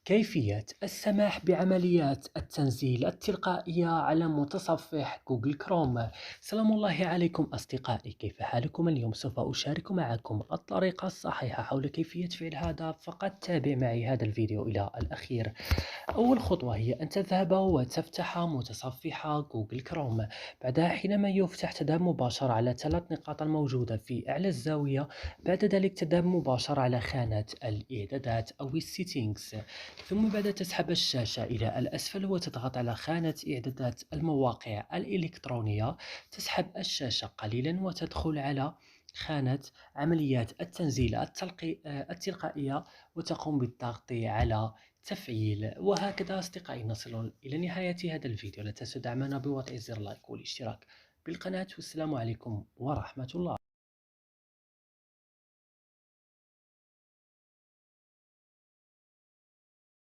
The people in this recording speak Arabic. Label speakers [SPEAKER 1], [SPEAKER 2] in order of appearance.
[SPEAKER 1] كيفية السماح بعمليات التنزيل التلقائية على متصفح جوجل كروم. سلام الله عليكم أصدقائي، كيف حالكم؟ اليوم سوف أشارك معكم الطريقة الصحيحة حول كيفية فعل هذا، فقط تابع معي هذا الفيديو إلى الأخير. أول خطوة هي أن تذهب وتفتح متصفح جوجل كروم. بعدها حينما يفتح تذهب مباشرة على ثلاث نقاط الموجودة في أعلى الزاوية. بعد ذلك تذهب مباشرة على خانة الإعدادات أو السيتينغز، ثم بعد تسحب الشاشة إلى الأسفل وتضغط على خانة إعدادات المواقع الإلكترونية. تسحب الشاشة قليلا وتدخل على خانة عمليات التنزيل التلقائية، وتقوم بالضغط على تفعيل. وهكذا أصدقائي نصل إلى نهاية هذا الفيديو. لا تنسوا دعمنا بوضع زر لايك والاشتراك بالقناة، والسلام عليكم ورحمة الله.